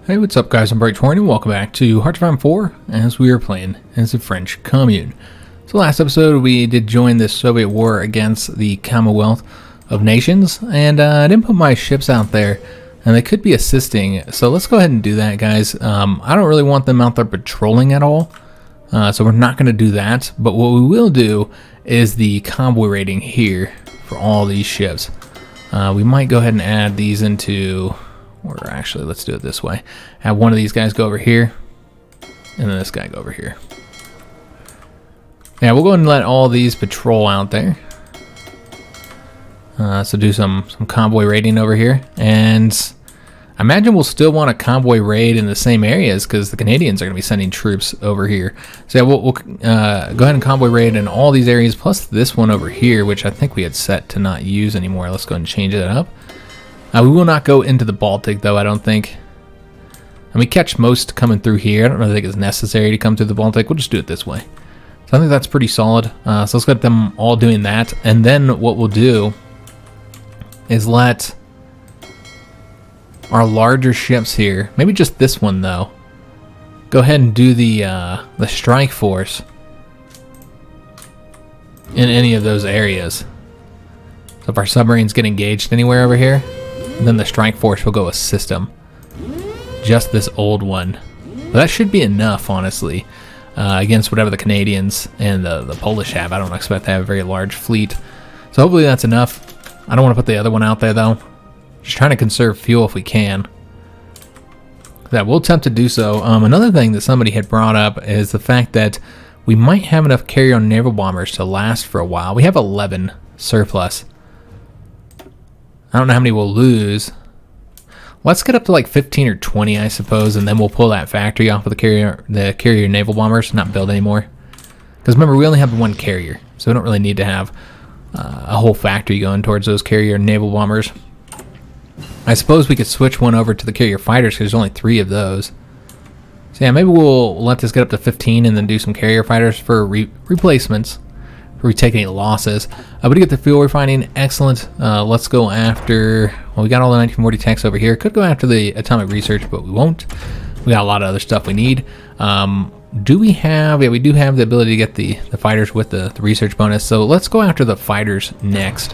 Hey, what's up guys, I'm Praetorian and welcome back to Hearts 4 as we are playing as the French Commune. So last episode we did join the Soviet war against the Commonwealth of Nations, and I didn't put my ships out there and they could be assisting, so let's go ahead and do that guys. I don't really want them out there patrolling at all, so we're not going to do that, but what we will do is the convoy rating here for all these ships. We might go ahead and add these into... Or actually, let's do it this way. Have one of these guys go over here, and then this guy go over here. Yeah, we'll go ahead and let all these patrol out there. So do some convoy raiding over here. And I imagine we'll still want a convoy raid in the same areas because the Canadians are going to be sending troops over here. So yeah, we'll go ahead and convoy raid in all these areas, plus this one over here, which I think we had set to not use anymore. Let's go ahead and change that up. We will not go into the Baltic, though, I don't think. And we catch most coming through here. I don't really think it's necessary to come through the Baltic. We'll just do it this way. So I think that's pretty solid. So let's get them all doing that. And then what we'll do is let our larger ships here, maybe just this one, though, go ahead and do the strike force in any of those areas. So if our submarines get engaged anywhere over here, then the strike force will go assist them. Just this old one. But that should be enough, honestly, against whatever the Canadians and the Polish have. I don't expect to have a very large fleet. So hopefully that's enough. I don't want to put the other one out there, though. Just trying to conserve fuel if we can. That we'll attempt to do so. Another thing that somebody had brought up is the fact that we might have enough carrier naval bombers to last for a while. We have 11 surplus. I don't know how many we'll lose. Let's get up to like 15 or 20, I suppose, and then we'll pull that factory off of the carrier naval bombers, not build anymore. Because remember, we only have one carrier, so we don't really need to have a whole factory going towards those carrier naval bombers. I suppose we could switch one over to the carrier fighters because there's only 3 of those. So yeah, maybe we'll let this get up to 15 and then do some carrier fighters for replacements. We take any losses, but to get the fuel refining, excellent. Let's go after, well, we got all the 1940 techs over here. Could go after the atomic research, but we won't. We got a lot of other stuff we need. Do we have, yeah, we do have the ability to get the fighters with the research bonus, so let's go after the fighters next,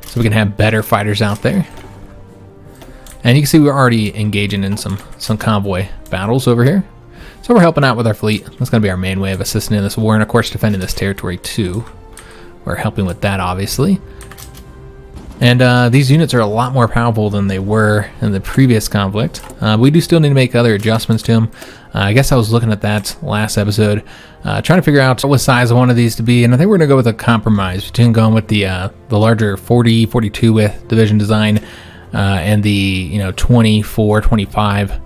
so we can have better fighters out there. And you can see we're already engaging in some convoy battles over here. So we're helping out with our fleet. That's going to be our main way of assisting in this war, and of course defending this territory too. We're helping with that, obviously. And these units are a lot more powerful than they were in the previous conflict. We do still need to make other adjustments to them. I guess I was looking at that last episode, trying to figure out what size I wanted these to be, and I think we're going to go with a compromise between going with the larger 40, 42 width division design and the 24, 25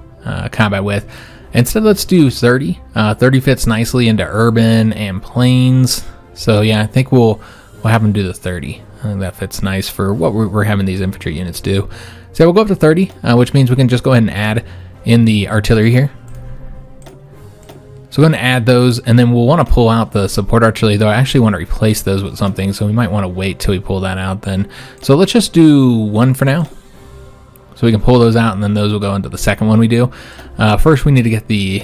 combat width. Instead, let's do 30. 30 fits nicely into urban and plains. So yeah, I think we'll have them do the 30. I think that fits nice for what we're having these infantry units do. So we'll go up to 30, which means we can just go ahead and add in the artillery here. So we're going to add those, and then we'll want to pull out the support artillery, though I actually want to replace those with something, so we might want to wait till we pull that out then. So let's just do 1 for now. So we can pull those out, and then those will go into the second one we do. First, we need to get the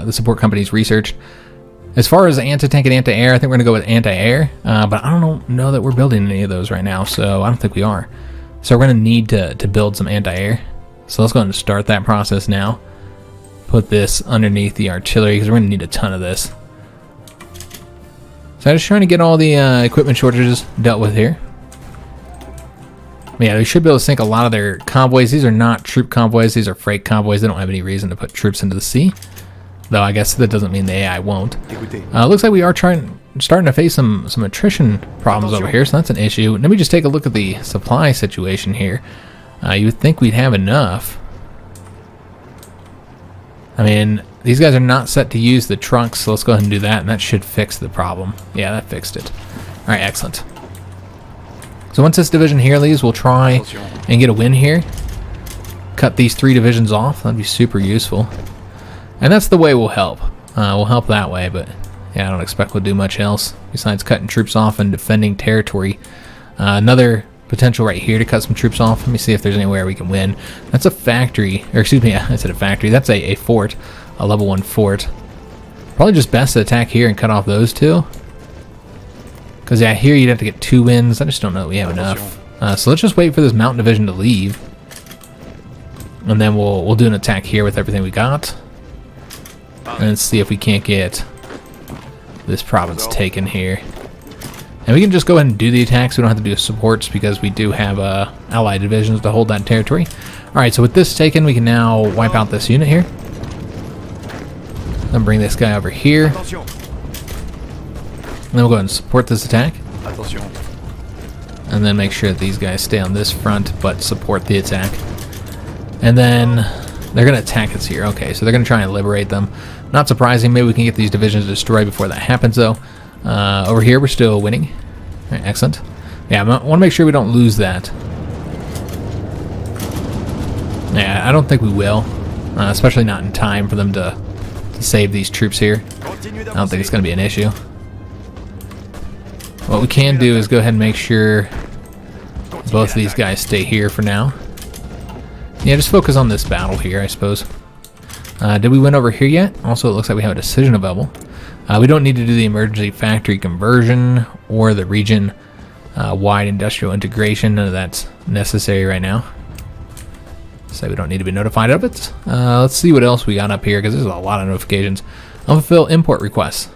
support companies researched. As far as anti-tank and anti-air, I think we're going to go with anti-air. But I don't know that we're building any of those right now, so I don't think we are. So we're going to need to build some anti-air. So let's go ahead and start that process now. Put this underneath the artillery, because we're going to need a ton of this. So I'm just trying to get all the equipment shortages dealt with here. Yeah, they should be able to sink a lot of their convoys. These are not troop convoys. These are freight convoys. They don't have any reason to put troops into the sea. Though I guess that doesn't mean the AI won't. Looks like we are starting to face some attrition problems over here, so that's an issue. Let me just take a look at the supply situation here. You would think we'd have enough. I mean, these guys are not set to use the trunks, so let's go ahead and do that, and that should fix the problem. Yeah, that fixed it. All right, excellent. So once this division here leaves, we'll try and get a win here. Cut these 3 divisions off. That'd be super useful. And that's the way we'll help. We'll help that way, but yeah, I don't expect we'll do much else besides cutting troops off and defending territory. Another potential right here to cut some troops off. Let me see if there's anywhere we can win. That's a factory, or excuse me, I said a factory. That's a fort, a level 1 fort. Probably just best to attack here and cut off those two. Because yeah, here you'd have to get 2 wins. I just don't know that we have enough. So let's just wait for this mountain division to leave. And then we'll do an attack here with everything we got. And see if we can't get this province taken here. And we can just go ahead and do the attacks. We don't have to do supports because we do have allied divisions to hold that territory. Alright, so with this taken, we can now wipe out this unit here. Then bring this guy over here. And then we'll go ahead and support this attack. And then make sure that these guys stay on this front, but support the attack. And then they're going to attack us here. Okay, so they're going to try and liberate them. Not surprising. Maybe we can get these divisions destroyed before that happens, though. Over here, we're still winning. All right, excellent. Yeah, I want to make sure we don't lose that. Yeah, I don't think we will. Especially not in time for them to save these troops here. I don't think it's going to be an issue. What we can do is go ahead and make sure both of these guys stay here for now. Yeah, just focus on this battle here, I suppose. Did we win over here yet? Also, it looks like we have a decision available. We don't need to do the emergency factory conversion or the region-wide industrial integration. None of that's necessary right now. So we don't need to be notified of it. Let's see what else we got up here, because there's a lot of notifications. Unfulfilled import requests.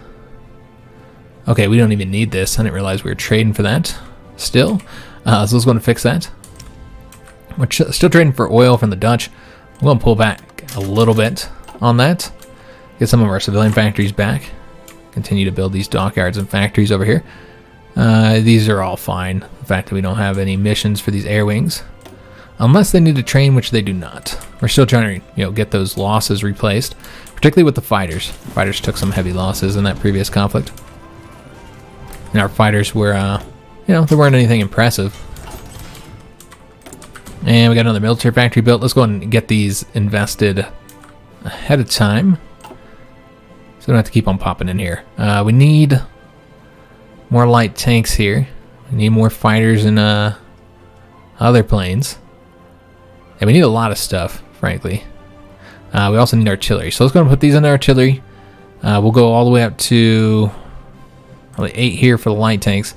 Okay, we don't even need this. I didn't realize we were trading for that still. So let's go and fix that. We're still trading for oil from the Dutch. We're going to pull back a little bit on that. Get some of our civilian factories back. Continue to build these dockyards and factories over here. These are all fine. The fact that we don't have any missions for these air wings. Unless they need to train, which they do not. We're still trying to, get those losses replaced. Particularly with the fighters. Fighters took some heavy losses in that previous conflict. And our fighters were, they weren't anything impressive. And we got another military factory built. Let's go ahead and get these invested ahead of time. So we don't have to keep on popping in here. We need more light tanks here. We need more fighters and other planes. And we need a lot of stuff, frankly. We also need artillery. So let's go and put these in artillery. We'll go all the way up to probably 8 here for the light tanks.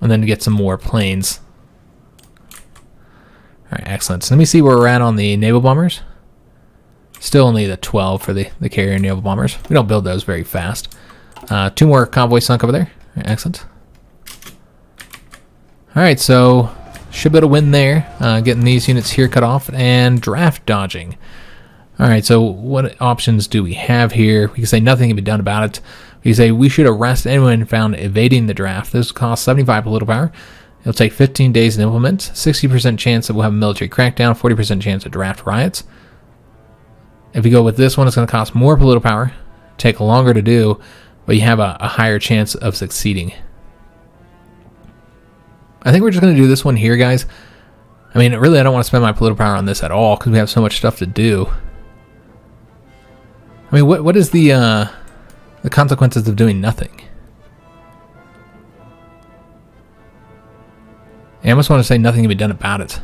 And then to get some more planes. Alright, excellent. So let me see where we're at on the naval bombers. Still only the 12 for the carrier naval bombers. We don't build those very fast. 2 more convoys sunk over there. Right, excellent. Alright, so should be able to win there. Getting these units here cut off and draft dodging. Alright, so what options do we have here? We can say nothing can be done about it. We can say we should arrest anyone found evading the draft. This will cost 75 political power. It'll take 15 days to implement. 60% chance that we'll have a military crackdown. 40% chance of draft riots. If you go with this one, it's going to cost more political power. Take longer to do, but you have a higher chance of succeeding. I think we're just going to do this one here, guys. I mean, really, I don't want to spend my political power on this at all because we have so much stuff to do. I mean, what is the consequences of doing nothing? I almost want to say nothing can be done about it.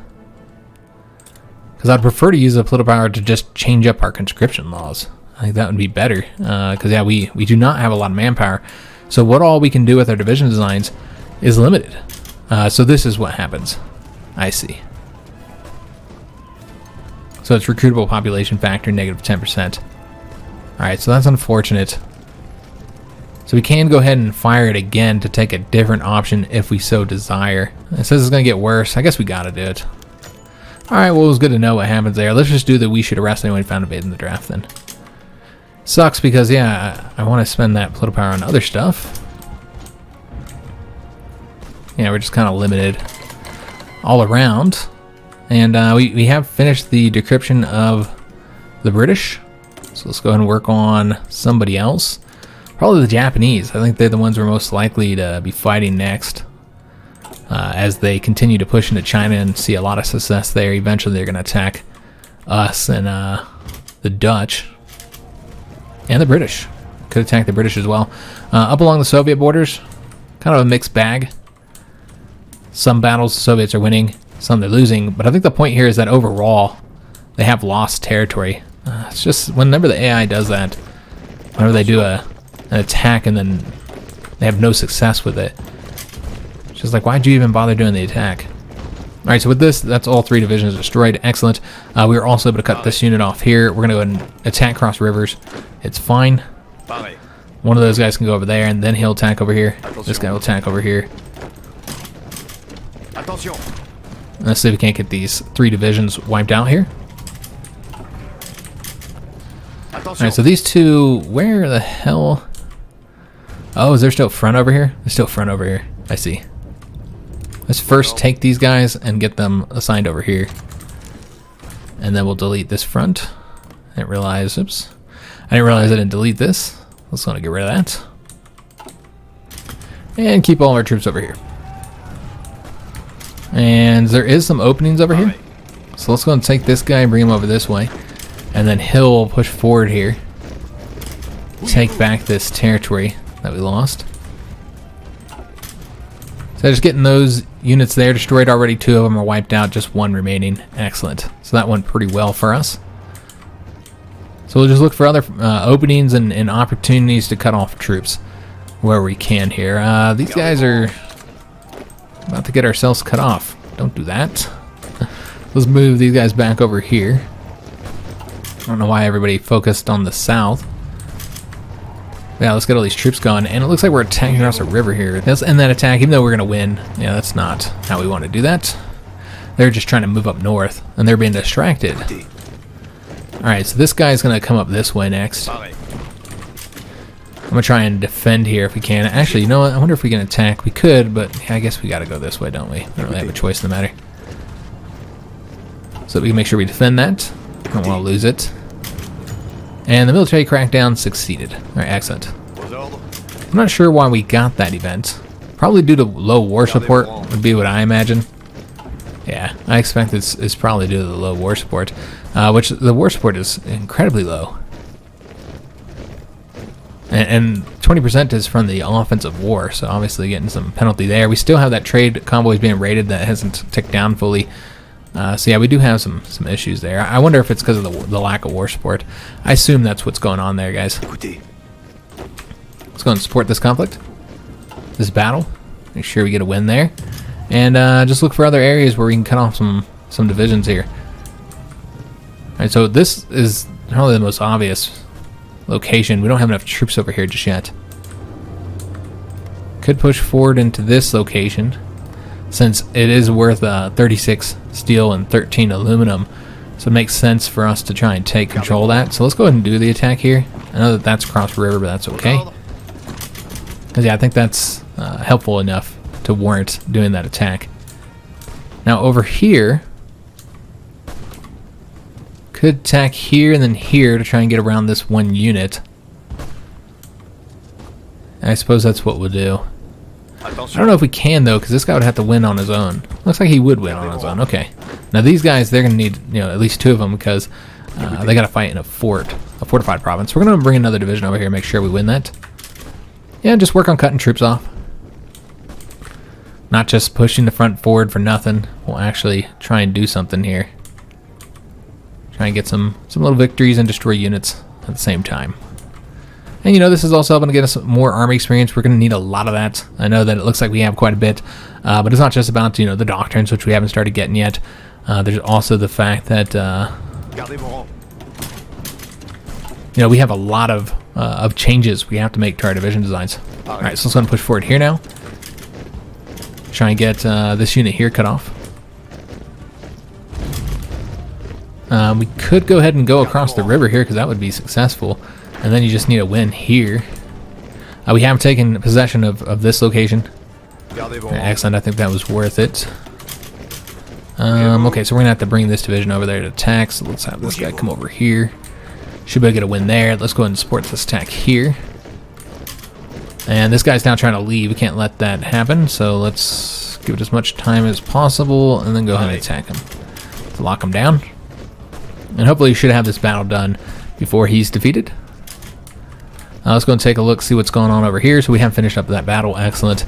Because I'd prefer to use the political power to just change up our conscription laws. I think that would be better. Because, yeah, we do not have a lot of manpower. So what all we can do with our division designs is limited. So this is what happens. I see. So it's recruitable population factor, negative 10%. Alright, so that's unfortunate. So we can go ahead and fire it again to take a different option if we so desire. It says it's going to get worse. I guess we got to do it. Alright, well, it was good to know what happens there. Let's just do that. We should arrest anyone found evading the draft then. Sucks because, yeah, I want to spend that political power on other stuff. Yeah, we're just kind of limited all around. And we have finished the decryption of the British. So let's go ahead and work on somebody else. Probably the Japanese. I think they're the ones we're most likely to be fighting next. As they continue to push into China and see a lot of success there. Eventually they're going to attack us and the Dutch. And the British. Could attack the British as well. Up along the Soviet borders, kind of a mixed bag. some battles the Soviets are winning, some they're losing. But I think the point here is that overall, they have lost territory. It's just whenever the AI does that, whenever they do an attack and then they have no success with it, it's just like, why'd you even bother doing the attack? Alright, so with this, that's all 3 divisions destroyed. Excellent. We were also able to cut this unit off here. We're going to go and attack cross rivers. It's fine. One of those guys can go over there, and then he'll attack over here. This guy will attack over here. Let's see if we can't get these 3 divisions wiped out here. Alright, so these 2, where the hell? Oh, is there still front over here? There's still front over here. I see. Let's first take these guys and get them assigned over here. And then we'll delete this front. I didn't realize, oops. I didn't realize I didn't delete this. Let's want to get rid of that. And keep all our troops over here. And there is some openings over here. So let's go and take this guy and bring him over this way. And then he'll push forward here. Take back this territory that we lost. So just getting those units there destroyed already. 2 of them are wiped out, just 1 remaining. Excellent. So that went pretty well for us. So we'll just look for other openings and opportunities to cut off troops where we can here. These guys are about to get ourselves cut off. Don't do that. Let's move these guys back over here. I don't know why everybody focused on the south. Yeah, let's get all these troops going. And it looks like we're attacking across a river here. Let's end that attack, even though we're going to win. Yeah, that's not how we want to do that. They're just trying to move up north, and they're being distracted. Alright, so this guy's going to come up this way next. I'm going to try and defend here if we can. Actually, you know what? I wonder if we can attack. We could, but yeah, I guess we got to go this way, don't we? We don't really have a choice in the matter. So we can make sure we defend that. I don't want to lose it. And the military crackdown succeeded. Alright, excellent. I'm not sure why we got that event. Probably due to low war support would be what I imagine. Yeah, I expect it's probably due to the low war support. Which the war support is incredibly low. And 20% is from the offensive war, so obviously getting some penalty there. We still have that trade convoys being raided that hasn't ticked down fully. So yeah, we do have some issues there. I wonder if it's because of the lack of war support. I assume that's what's going on there, guys. Let's go and support this conflict, this battle. Make sure we get a win there, and just look for other areas where we can cut off some divisions here. All right, so this is probably the most obvious location. We don't have enough troops over here just yet. Could push forward into this location, since it is worth 36 steel and 13 aluminum, so it makes sense for us to try and take control of that. So let's go ahead and do the attack here. I know that that's across the river, but that's okay. Because yeah, I think that's helpful enough to warrant doing that attack. Now over here, could attack here and then here to try and get around this 1 unit. I suppose that's what we'll do. I don't know if we can though, because this guy would have to win on his own. Looks like he would win on his own. Okay. Now these guys, they're gonna need, you know, at least 2 of them, because they got to fight in a fortified province. We're gonna bring another division over here, and make sure we win that. Yeah, just work on cutting troops off. Not just pushing the front forward for nothing. We'll actually try and do something here. Try and get some little victories and destroy units at the same time. And you know, this is also going to get us more army experience. We're going to need a lot of that. I know that it looks like we have quite a bit, but it's not just about, you know, the doctrines, which we haven't started getting yet. There's also the fact that you know, we have a lot of changes we have to make to our division designs. All right, so let's go and push forward here now. Try and get this unit here cut off. We could go ahead and go across the river here, because that would be successful. And then you just need a win here. We have taken possession of this location. Excellent, I think that was worth it. Okay, so we're going to have to bring this division over there to attack. So let's have this guy come over here. Should be able to get a win there. Let's go ahead and support this attack here. And this guy's now trying to leave. We can't let that happen. So let's give it as much time as possible and then go ahead and attack him. To lock him down. And hopefully you should have this battle done before he's defeated. Let's go and take a look, see what's going on over here. So we have finished up that battle. Excellent.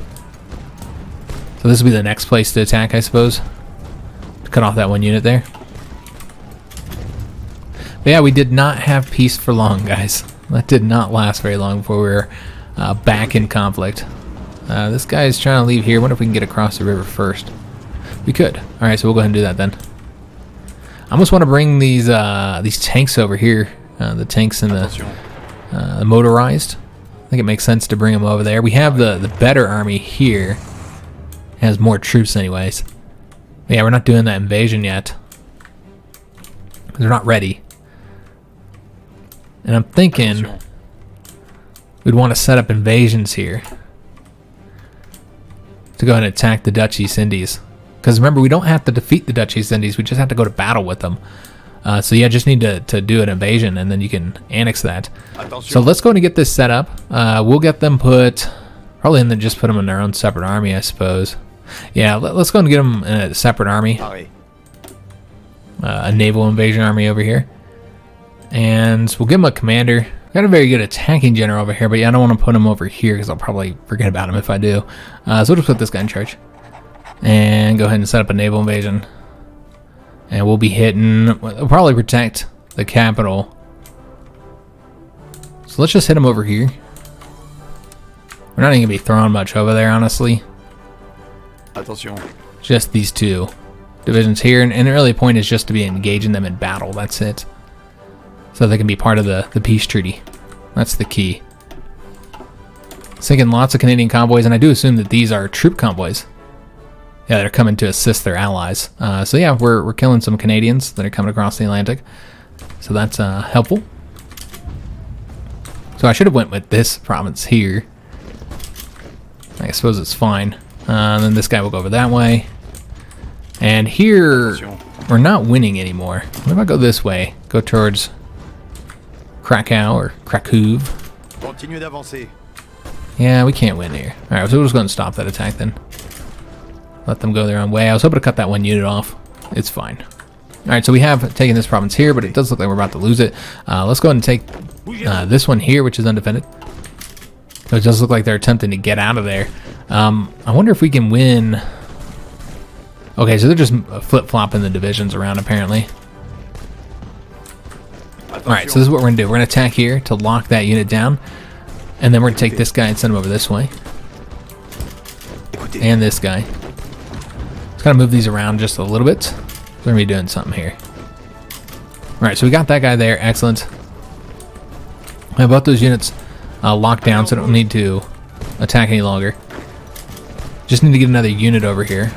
So this will be the next place to attack, I suppose. To cut off that one unit there. But yeah, we did not have peace for long, guys. That did not last very long before we were back in conflict. This guy is trying to leave here. I wonder if we can get across the river first. We could. Alright, so we'll go ahead and do that then. I almost want to bring these tanks over here. The tanks and the motorized. I think it makes sense to bring them over there. We have the better army here. It has more troops anyways. But yeah, we're not doing that invasion yet. They're not ready. And I'm thinking we'd want to set up invasions here to go ahead and attack the Dutch East Indies. Because remember, we don't have to defeat the Dutch East Indies, we just have to go to battle with them. So yeah, just need to do an invasion and then you can annex that. So let's go ahead and get this set up. We'll get them put, probably, and then just put them in their own separate army, I suppose. Yeah, let's go ahead and get them in a separate army. A naval invasion army over here. And we'll give him a commander. Got a very good attacking general over here, but yeah, I don't want to put him over here because I'll probably forget about him if I do. So we'll just put this guy in charge. And go ahead and set up a naval invasion. And we'll be hitting, we'll probably protect the capital. So let's just hit him over here. We're not even going to be throwing much over there, honestly. Attention. Just these two divisions here. And really the point is just to be engaging them in battle. That's it. So they can be part of the peace treaty. That's the key. Sinking lots of Canadian convoys, and I do assume that these are troop convoys. Yeah, they're coming to assist their allies. So yeah, we're killing some Canadians that are coming across the Atlantic. So that's helpful. So I should have went with this province here. I suppose it's fine. And then this guy will go over that way. And here, we're not winning anymore. What if I go this way? Go towards Krakow or Krakow. Yeah, we can't win here. Alright, so we're just going to stop that attack then. Let them go their own way. I was hoping to cut that one unit off. It's fine. Alright, so we have taken this province here, but it does look like we're about to lose it. Let's go ahead and take this one here, which is undefended. So it does look like they're attempting to get out of there. I wonder if we can win. Okay, so they're just flip-flopping the divisions around, apparently. Alright, so this is what we're going to do. We're going to attack here to lock that unit down. And then we're going to take this guy and send him over this way. And this guy. Just got to move these around just a little bit. We're going to be doing something here. Alright, so we got that guy there. Excellent. We have both those units locked down, so I don't need to attack any longer. Just need to get another unit over here.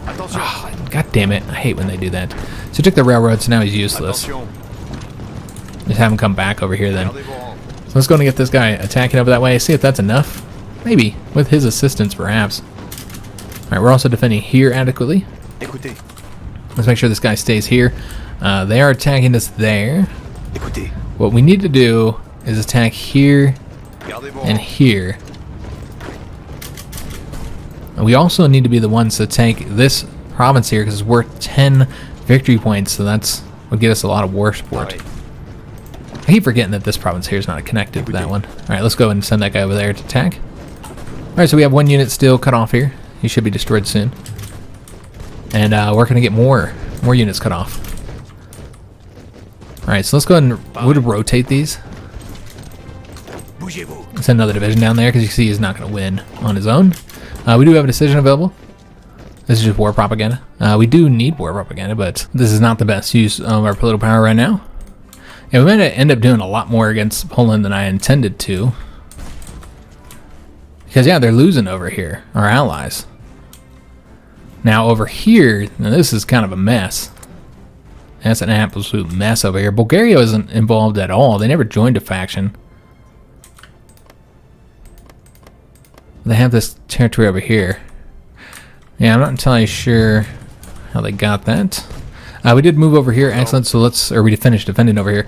Oh, God damn it. I hate when they do that. So took the railroad, so now he's useless. Just have him come back over here then. So let's go and get this guy attacking over that way. See if that's enough. Maybe. With his assistance, perhaps. Alright, we're also defending here adequately. Let's make sure this guy stays here. They are attacking us there. What we need to do is attack here and here. And we also need to be the ones to take this province here because it's worth 10 victory points, so that's would get us a lot of war support. I keep forgetting that this province here is not connected to that one. Alright, let's go and send that guy over there to attack. Alright, so we have one unit still cut off here. He should be destroyed soon. And we're going to get more units cut off. Alright, so let's go ahead and we'll rotate these. Send another division down there because you see he's not going to win on his own. We do have a decision available. This is just war propaganda. We do need war propaganda, but this is not the best use of our political power right now. And we might end up doing a lot more against Poland than I intended to. Because, yeah, they're losing over here, our allies. Now, over here, now this is kind of a mess. That's an absolute mess over here. Bulgaria isn't involved at all. They never joined a faction. They have this territory over here. Yeah, I'm not entirely sure how they got that. We did move over here, excellent. So let's, or we finished defending over here.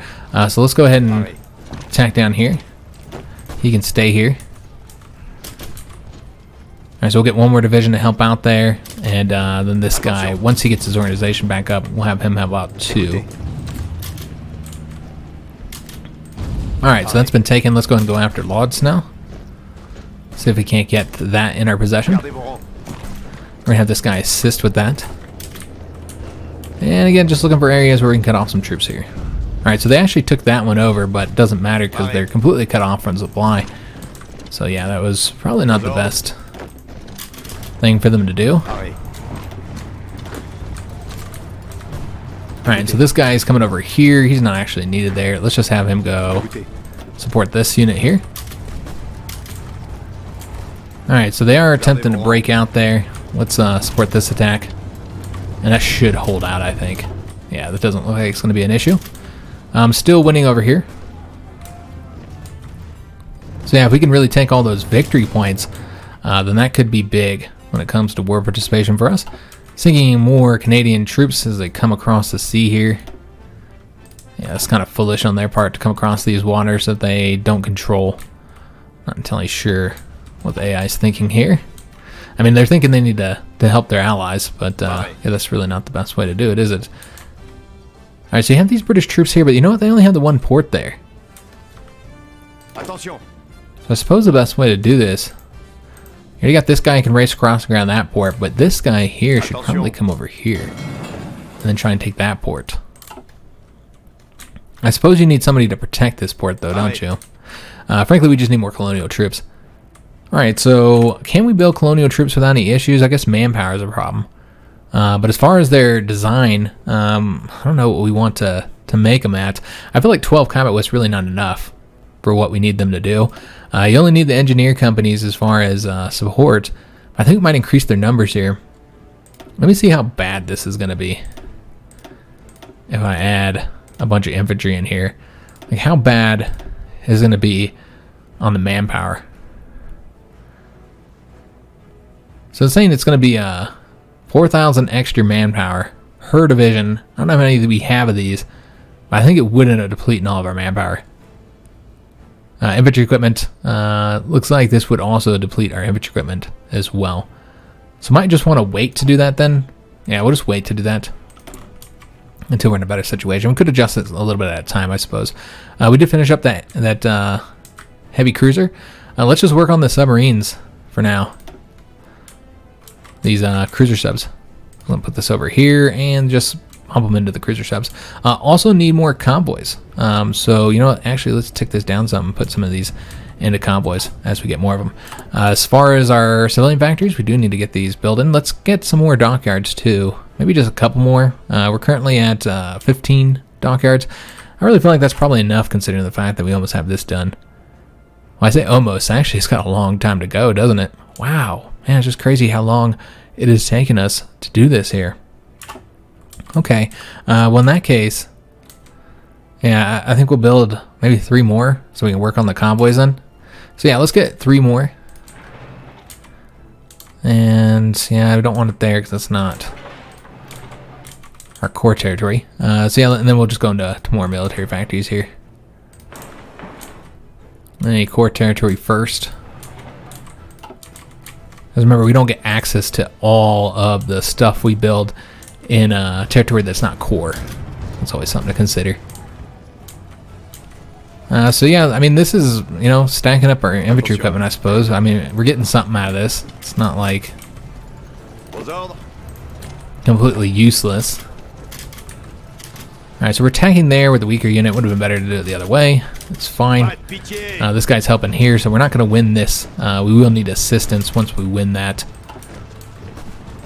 So let's go ahead and attack down here. He can stay here. Alright, so we'll get one more division to help out there, and then this guy, once he gets his organization back up, we'll have him have about 2. Alright, so that's been taken. Let's go ahead and go after Lodz now. See if we can't get that in our possession. gonna have this guy assist with that. And again, just looking for areas where we can cut off some troops here. Alright, so they actually took that one over, but it doesn't matter because they're completely cut off from supply. So yeah, that was probably not the best thing for them to do. Alright, so this guy is coming over here. He's not actually needed there. Let's just have him go support this unit here. Alright, so they are attempting to break out there. Let's support this attack. And that should hold out, I think. Yeah, that doesn't look like it's going to be an issue. I'm still winning over here. So yeah, if we can really take all those victory points, then that could be big when it comes to war participation for us. Sinking more Canadian troops as they come across the sea here. Yeah, it's kind of foolish on their part to come across these waters that they don't control. Not entirely sure what the AI is thinking here. I mean, they're thinking they need to help their allies, but yeah, that's really not the best way to do it, is it? Alright, so you have these British troops here, but you know what? They only have the one port there. Attention. So I suppose the best way to do this... You got this guy who can race across around that port, but this guy here should probably come over here. And then try and take that port. I suppose you need somebody to protect this port, though, don't you? Frankly, we just need more colonial troops. Alright, so can we build colonial troops without any issues? I guess manpower is a problem. But as far as their design, I don't know what we want to make them at. I feel like 12 combat was really not enough for what we need them to do. You only need the engineer companies as far as support. I think we might increase their numbers here. Let me see how bad this is going to be if I add a bunch of infantry in here. Like, how bad is it going to be on the manpower? So it's saying it's going to be 4,000 extra manpower per division. I don't know how many we have of these, but I think it would end up depleting all of our manpower. Infantry equipment, looks like this would also deplete our infantry equipment as well. So might just want to wait to do that then. Yeah, we'll just wait to do that until we're in a better situation. We could adjust it a little bit at a time, I suppose. We did finish up that heavy cruiser. Let's just work on the submarines for now. These cruiser subs. I'm going to put this over here and just pump them into the cruiser subs. Also need more convoys. So, you know what? Actually, let's tick this down some and put some of these into convoys as we get more of them. As far as our civilian factories, we do need to get these built in. Let's get some more dockyards too. Maybe just a couple more. We're currently at 15 dockyards. I really feel like that's probably enough considering the fact that we almost have this done. Well, I say almost. Actually, it's got a long time to go, doesn't it? Wow. Man, it's just crazy how long it has taken us to do this here. Okay. Well, in that case, yeah, I think we'll build maybe 3 more so we can work on the convoys then. So yeah, let's get 3 more. And yeah, I don't want it there because that's not our core territory. So yeah, and then we'll just go into more military factories here. Any core territory first. Because remember, we don't get access to all of the stuff we build in a territory that's not core. That's always something to consider. So yeah, I mean, this is, you know, stacking up our infantry equipment, I suppose. I mean, we're getting something out of this. It's not like completely useless. Alright, so we're attacking there with the weaker unit. Would have been better to do it the other way. It's fine. This guy's helping here, so we're not going to win this. We will need assistance once we win that.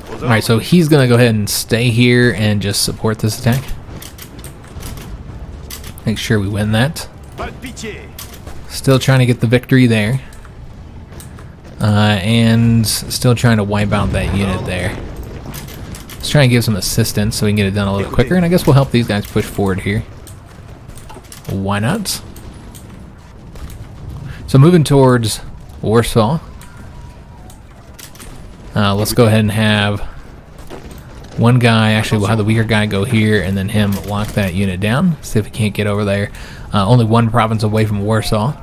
Alright, so he's going to go ahead and stay here and just support this attack. Make sure we win that. Still trying to get the victory there. And still trying to wipe out that unit there. Let's try and give some assistance so we can get it done a little quicker, and I guess we'll help these guys push forward here. Why not? So moving towards Warsaw. Let's go ahead and have one guy, actually we'll have the weaker guy go here and then him lock that unit down. See if we can't get over there. Only one province away from Warsaw.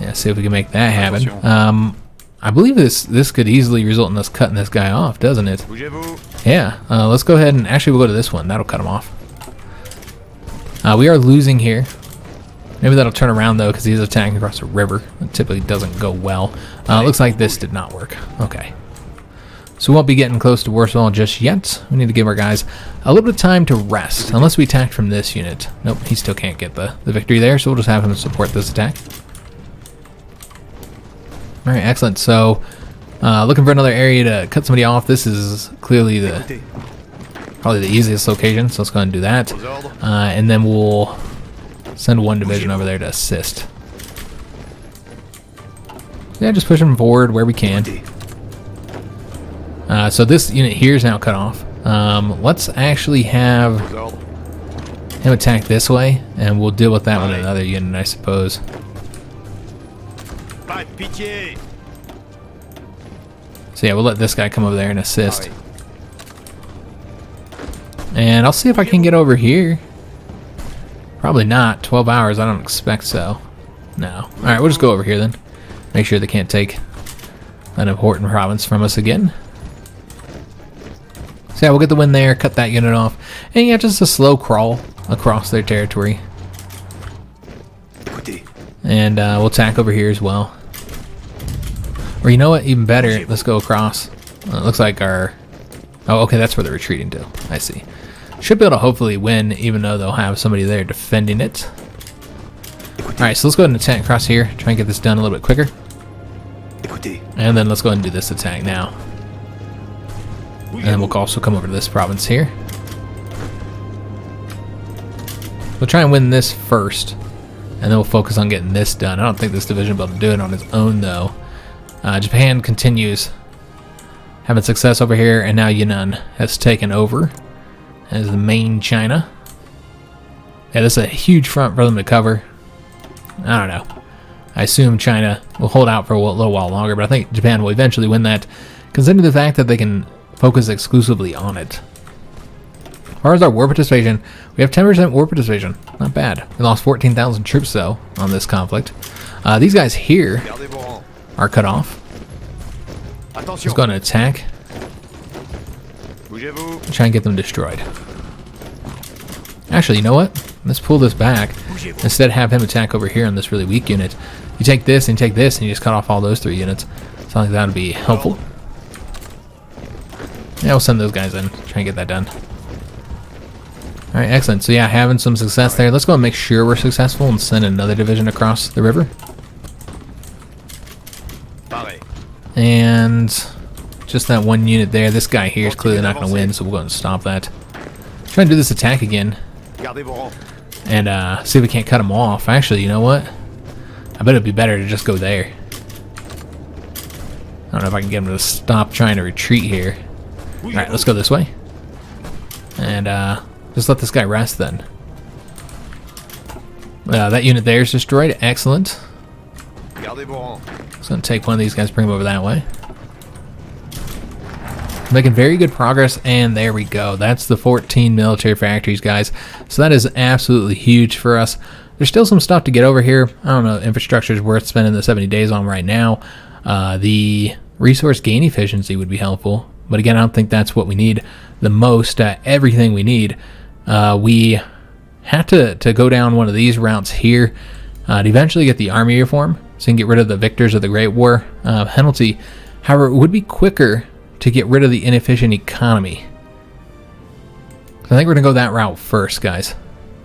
Yeah, see if we can make that happen. I believe this could easily result in us cutting this guy off, doesn't it? Yeah, let's go ahead and actually we'll go to this one. That'll cut him off. We are losing here. Maybe that'll turn around though because he's attacking across the river. It typically doesn't go well. Looks like this did not work. Okay. So we won't be getting close to Warsaw just yet. We need to give our guys a little bit of time to rest, unless we attack from this unit. Nope, he still can't get the victory there, so we'll just have him support this attack. Alright, excellent. So, looking for another area to cut somebody off. This is clearly probably the easiest location, so let's go ahead and do that. And then we'll send one division over there to assist. Yeah, just push them forward where we can. So this unit here is now cut off. Let's actually have him attack this way, and we'll deal with that with another unit, I suppose. So yeah, we'll let this guy come over there and assist. And I'll see if I can get over here. Probably not. 12 hours, I don't expect so. No. Alright, we'll just go over here then. Make sure they can't take an important province from us again. So yeah, we'll get the win there, cut that unit off. And yeah, just a slow crawl across their territory. And we'll attack over here as well. Or you know what, even better, let's go across. It looks like our... Oh, okay, that's where they're retreating to. I see. Should be able to hopefully win, even though they'll have somebody there defending it. Alright, so let's go ahead and attack across here. Try and get this done a little bit quicker. And then let's go ahead and do this attack now. And then we'll also come over to this province here. We'll try and win this first. And then we'll focus on getting this done. I don't think this division will be able to do it on its own, though. Japan continues having success over here, and now Yunnan has taken over as the main China. Yeah, this is a huge front for them to cover. I don't know. I assume China will hold out for a little while longer, but I think Japan will eventually win that, considering the fact that they can focus exclusively on it. As far as our war participation, we have 10% war participation. Not bad. We lost 14,000 troops, though, on this conflict. These guys here are cut off. Let's go and attack. Try and get them destroyed. Actually, you know what? Let's pull this back. Instead, have him attack over here on this really weak unit. You take this and take this, and you just cut off all those 3 units. Sounds like that would be helpful. Yeah, we'll send those guys in. Try and get that done. Alright, excellent. So yeah, having some success there. Let's go and make sure we're successful and send another division across the river. And just that one unit there. This guy here is clearly not going to win, so we'll go and stop that. Try and do this attack again. And see if we can't cut him off. Actually, you know what? I bet it'd be better to just go there. I don't know if I can get him to stop trying to retreat here. Alright, let's go this way. And just let this guy rest then. That unit there is destroyed. Excellent. Just gonna take one of these guys, bring him over that way. Making very good progress, and there we go. That's the 14 military factories, guys. So that is absolutely huge for us. There's still some stuff to get over here. I don't know, infrastructure is worth spending the 70 days on right now. The resource gain efficiency would be helpful, but again, I don't think that's what we need the most. Everything we need, we have to go down one of these routes here to eventually get the army reform, so you can get rid of the victors of the Great War penalty. However, it would be quicker to get rid of the inefficient economy. So I think we're gonna go that route first, guys.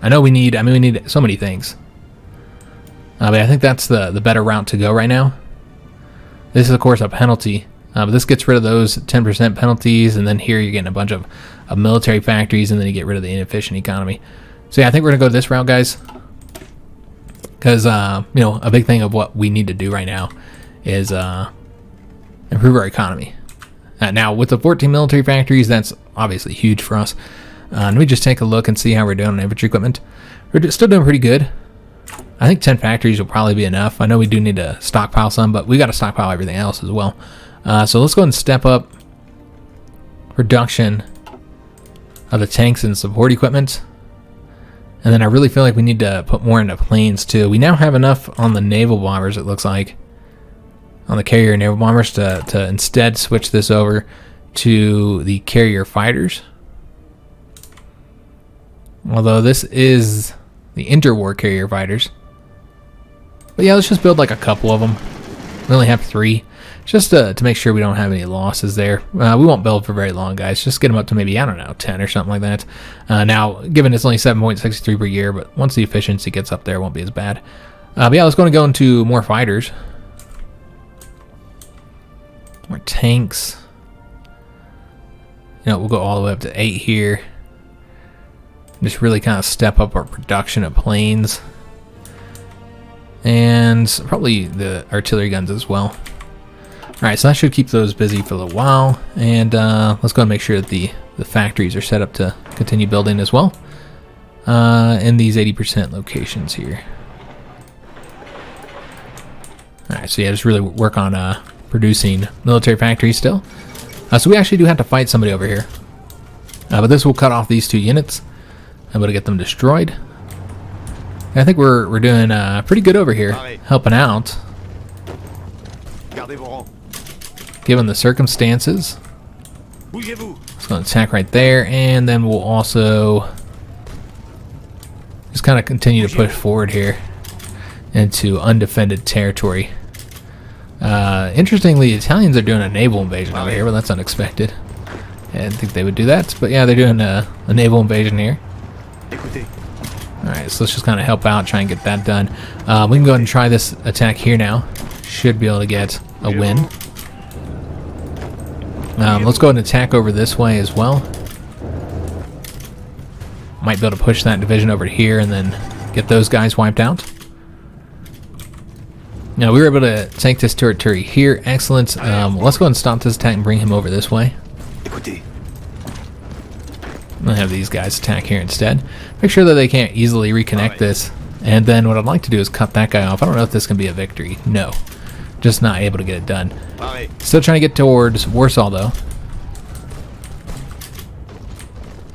I know we need so many things, but I think that's the better route to go right now. This is of course a penalty, but this gets rid of those 10% penalties, and then here you're getting a bunch of military factories, and then you get rid of the inefficient economy. So yeah, I think we're gonna go this route, guys, because you know, a big thing of what we need to do right now is improve our economy. Now, with the 14 military factories, that's obviously huge for us. Let me just take a look and see how we're doing on infantry equipment. We're still doing pretty good. I think 10 factories will probably be enough. I know we do need to stockpile some, but we got to stockpile everything else as well. So let's go ahead and step up production of the tanks and support equipment. And then I really feel like we need to put more into planes too. We now have enough on the naval bombers, it looks like, on the carrier naval bombers, to instead switch this over to the carrier fighters. Although this is the interwar carrier fighters. But yeah, let's just build like a couple of them. We only have 3. just to make sure we don't have any losses there. We won't build for very long, guys. Just get them up to maybe, I don't know, 10 or something like that. Now, given it's only 7.63 per year, but once the efficiency gets up there, it won't be as bad. But yeah, let's go into more fighters. More tanks. You know, we'll go all the way up to 8 here. Just really kind of step up our production of planes. And probably the artillery guns as well. Alright, so that should keep those busy for a little while. And let's go and make sure that the factories are set up to continue building as well. In these 80% locations here. Alright, so yeah, just really work on producing military factories still. So we actually do have to fight somebody over here. But this will cut off these 2 units. I'm able to get them destroyed. And I think we're doing pretty good over here, helping out. Given the circumstances. Let's go attack right there, and then we'll also just kind of continue to push forward here into undefended territory. Interestingly, the Italians are doing a naval invasion over here, but that's unexpected. I didn't think they would do that, but yeah, they're doing a naval invasion here. Alright, so let's just kind of help out, try and get that done. We can go ahead and try this attack here now. Should be able to get a win. Let's go ahead and attack over this way as well. Might be able to push that division over to here and then get those guys wiped out. Now, we were able to take this territory here. Excellent. Let's go ahead and stop this attack and bring him over this way. I'm going to have these guys attack here instead. Make sure that they can't easily reconnect this. And then what I'd like to do is cut that guy off. I don't know if this can be a victory. No. Just not able to get it done. Still trying to get towards Warsaw, though.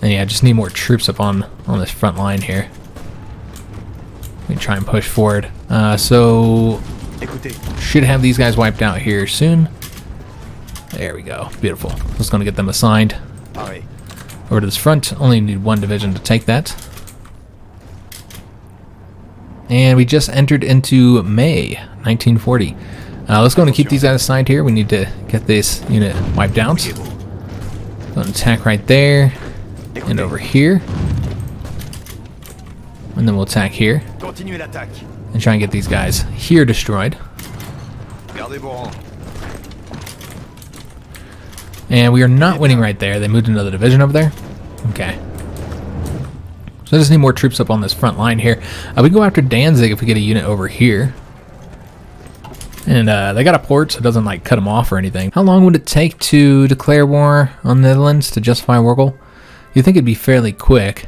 And yeah, just need more troops up on this front line here. We can try and push forward. So should have these guys wiped out here soon. There we go. Beautiful. Just going to get them assigned over to this front. Only need 1 division to take that. And we just entered into May 1940. Let's go and keep these guys assigned here. We need to get this unit wiped out. Go and attack right there. And over here. And then we'll attack here. And try and get these guys here destroyed. And we are not winning right there. They moved another division over there. Okay. So I just need more troops up on this front line here. We can go after Danzig if we get a unit over here. And they got a port, so it doesn't like cut them off or anything. How long would it take to declare war on the Netherlands to justify Wargle? You'd think it'd be fairly quick.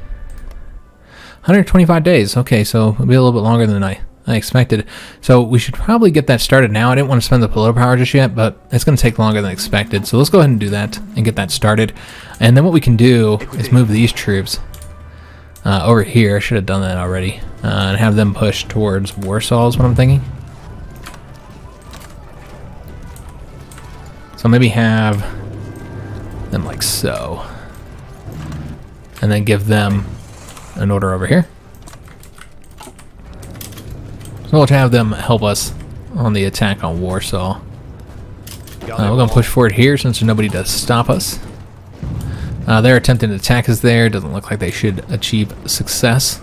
125 days. Okay, so it'll be a little bit longer than I expected. So we should probably get that started now. I didn't want to spend the political power just yet, but it's going to take longer than expected. So let's go ahead and do that and get that started. And then what we can do is move these troops over here. I should have done that already. And have them push towards Warsaw is what I'm thinking. So maybe have them like so. And then give them an order over here. So we'll have them help us on the attack on Warsaw. We're going to push forward here since there's nobody to stop us. They're attempting to attack us there. Doesn't look like they should achieve success.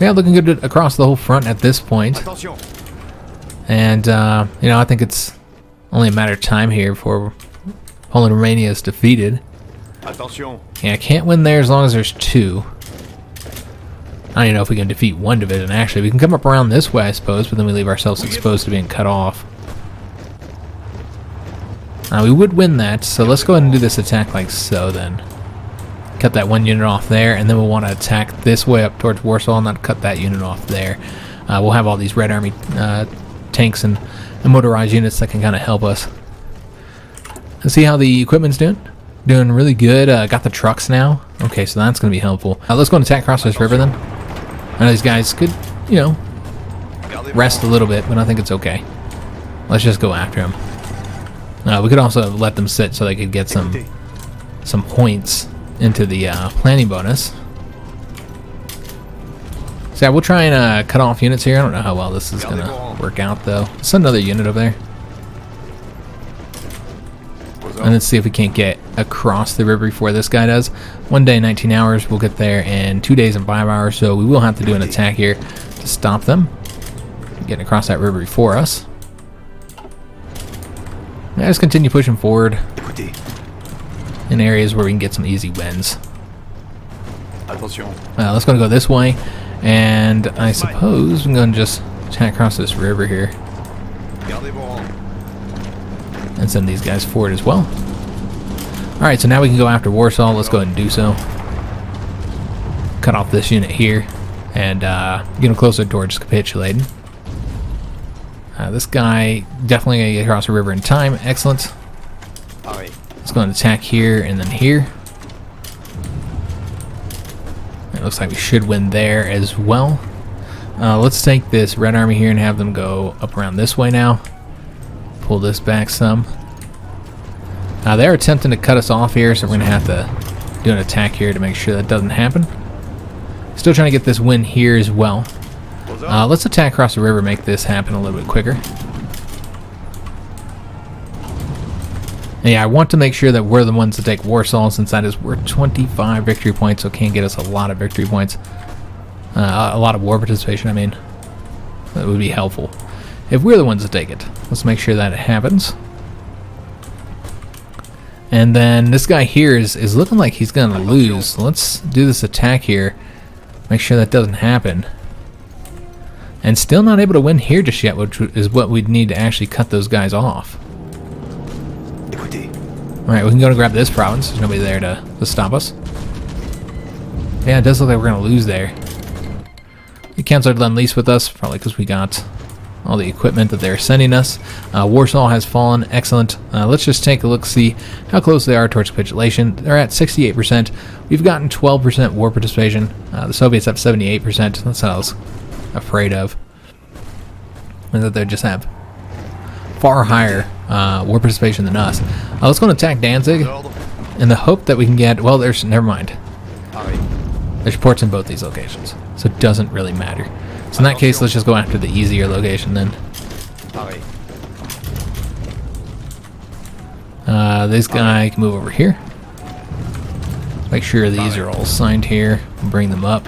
Yeah, looking good across the whole front at this point. And, you know, I think it's only a matter of time here before Poland Romania is defeated. Yeah, can't win there as long as there's 2. I don't even know if we can defeat 1 division, actually. We can come up around this way, I suppose, but then we leave ourselves exposed to being cut off. We would win that, so let's go ahead and do this attack like so, then. Cut that 1 unit off there, and then we'll want to attack this way up towards Warsaw, and not cut that unit off there. We'll have all these Red Army tanks and motorized units that can kind of help us. Let's see how the equipment's doing. Doing really good. Got the trucks now. Okay, so that's going to be helpful. Let's go and attack across this river, then. I know these guys could, you know, rest a little bit, but I think it's okay. Let's just go after them. We could also let them sit so they could get some points into the planning bonus. So So yeah, we'll try and cut off units here. I don't know how well this is going to work out, though. There's another unit over there. And let's see if we can't get across the river before this guy does. 1 day, 19 hours. We'll get there in 2 days and 5 hours. So we will have to do an attack here to stop them getting across that river before us. Now just continue pushing forward in areas where we can get some easy wins. Let's go this way. And I suppose I'm going to just attack across this river here. And send these guys forward as well. Alright, so now we can go after Warsaw. Let's go ahead and do so. Cut off this unit here. And get him closer towards capitulating. This guy definitely going to get across the river in time. Excellent. Let's go and attack here and then here. It looks like we should win there as well. Let's take this red army here and have them go up around this way now. Pull this back some. They're attempting to cut us off here, so we're going to have to do an attack here to make sure that doesn't happen. Still trying to get this win here as well. Let's attack across the river, make this happen a little bit quicker. And yeah, I want to make sure that we're the ones to take Warsaw, since that is worth 25 victory points, so it can get us a lot of victory points. A lot of war participation, I mean. That would be helpful. If we're the ones to take it, let's make sure that it happens. And then this guy here is looking like he's going to lose. So let's do this attack here. Make sure that doesn't happen. And still not able to win here just yet, which is what we'd need to actually cut those guys off. Alright, we can go and grab this province. There's nobody there to stop us. Yeah, it does look like we're going to lose there. They canceled Lend Lease with us, probably because we got all the equipment that they're sending us. Warsaw has fallen. Excellent. Let's just take a look, see how close they are towards capitulation. They're at 68%. We've gotten 12% war participation. The Soviets have 78%. That's what I was afraid of. And that they just have far higher war participation than us. Let's go and attack Danzig in the hope that we can get... Well, never mind. There's ports in both these locations, so it doesn't really matter. So in that case, let's just go after the easier location then. This guy can move over here. Make sure these are all signed here. Bring them up.